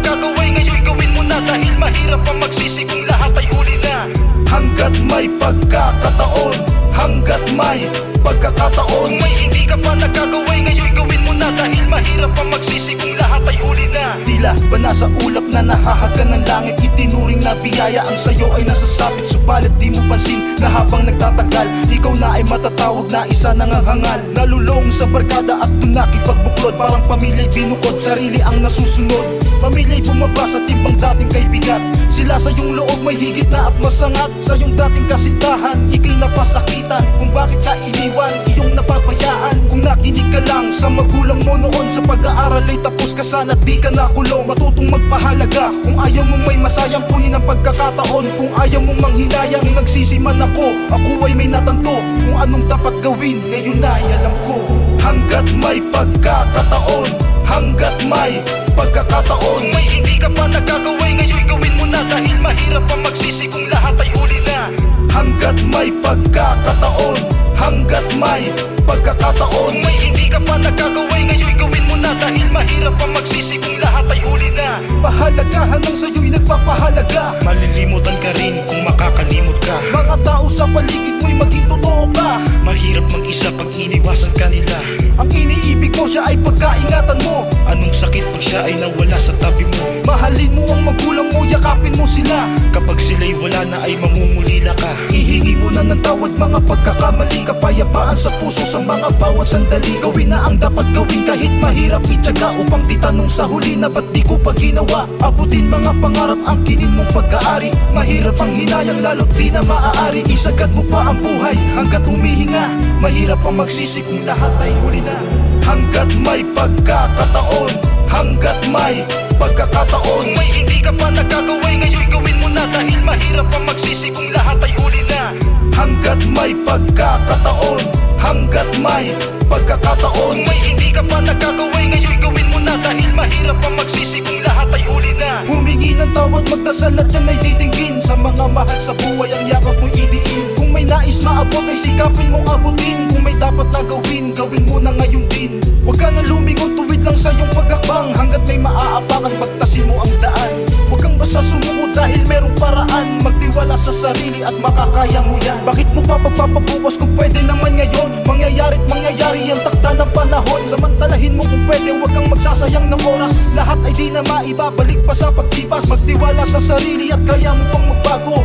nagagaway, ngayon gawin mo na. Dahil mahirap ang magsisi kung lahat ay huli na. Hanggat may pagkakataon, hanggat may pagkakataon. Kung may hindi ka pa nagagaway, ngayon gawin mo na. Dahil mahirap ang magsisi kung lahat ay huli na. Tila ba nasa ulap na nahahaga ng langit, itinuring na biyaya ang sayo ay nasasapit. Subalit di mo pansin na habang nagtatagal, ikaw na ay matatawag na isa nanganghangal. Nalulong sa barkada at doon nakipagbuklod, parang pamilya'y binukod, sarili ang nasusunod. Pamilya'y bumaba sa timbang dating kay bigat. Sila sa iyong loob may higit na at masangat. Sa iyong dating kasintahan, ika'y napasakitan. Kung bakit ka iniwan, iyong napabayaan. Kung nakinig ka lang sa magulang mo noon, sa pag-aaral ay tapos ka sana, di ka nakulong. Matutong magpahalaga, kung ayaw mong may masayang, kunin ang pagkakataon. Kung ayaw mong manghinayang, nagsisiman ako ay may natanto. Kung anong dapat gawin, ngayon na ay alam ko. Hanggat may pagkakataon, hanggat may pagkakataon. Kung may hindi ka pa nagagaway, ngayon gawin mo na. Dahil mahirap ang magsisi kung lahat ay huli na. Hanggat may pagkakataon, hanggat may pagkakataon. Kung may hindi ka pa nagagaway, ngayon gawin mo na. Dahil mahirap ang magsisi kung lahat ay huli na. Pahalagahan ng sa'yo'y nagpapahalaga. Malilimutan ka rin kung makakalimot ka. Mga tao sa paligid mo'y maging totoo ka. Mahirap mag-isa pag iniwasan ka nila. Ang iniibig mo siya ay pagkaingatan mo. Anong sakit pag siya ay nawala sa tabi mo? Mahalin mo ang magulang mo, yakapin mo sila. Kapag sila'y wala na ay mangungulila ka. Ihingi mo na ng tawad mga pagkakamali. Kapayapaan sa puso sa mga bawat sandali. Gawin na ang dapat gawin kahit mahirap ityaga. Upang titanong sa huli na ba't di ko pa ginawa. Abutin mga pangarap ang kinin mong pag-aari. Mahirap ang hinayang lalo't di na maaari. Isagad mo pa ang buhay hanggat humihinga. Mahirap ang magsisi kung lahat ay huli na. Hanggat may pagkakataon, hanggat may pagkakataon. Kung may hindi ka pa nagagaway, ngayon gawin mo na. Dahil mahirap ang magsisi kung lahat ay huli na. Hanggat may pagkakataon, hanggat may pagkakataon. Kung may hindi ka pa nagagaway, ngayon gawin mo na. Dahil mahirap ang magsisi kung lahat ay huli na. Humingi ng tawad, magdasal at yan ay titinggin. Sa mga mahal sa buhay ang yakap mo'y idiin. Kung may nais maabot ay sikapin mong abutin. Kung may dapat na gawin, gawin mo na ngayon din. Huwag ka na lumingon, tuwid lang sa iyong pagkakbang. Hanggat may maaapakan, pagtasin mo ang daan. Huwag kang basta sumuko dahil merong paraan. Magtiwala sa sarili at makakaya mo yan. Bakit mo pa pagpapabukas kung pwede naman ngayon? Mangyayarit mangyayari ang takda ng panahon. Samantalahin mo kung pwede, huwag kang magsasayang ng oras. Lahat ay di na maibabalik pa sa pagtipas. Magtiwala sa sarili at kaya mo pang magbago.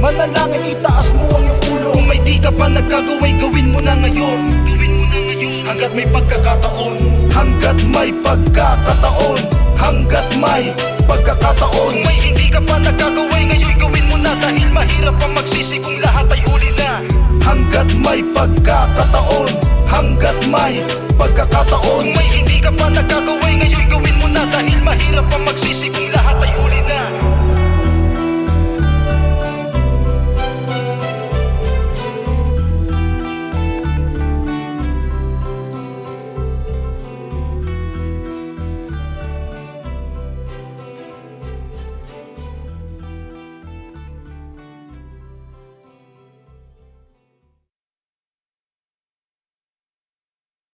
Manalangin, itaas mo ang iyong ulo. Kung may di ka pa nagagaway, gawin mo na ngayon. Gawin mo na ngayon. Hanggat may pagkakataon, hanggat may pagkakataon, hanggat may pagkakataon. Kung may hindi ka pa nagagaway, ngayon gawin mo na. Dahil mahirap ang magsisi kung lahat ay huli na. Hanggat may pagkakataon, hanggat may pagkakataon. Kung may hindi ka pa nagagaway, ngayon gawin mo na. Dahil mahirap ang magsisi kung lahat ay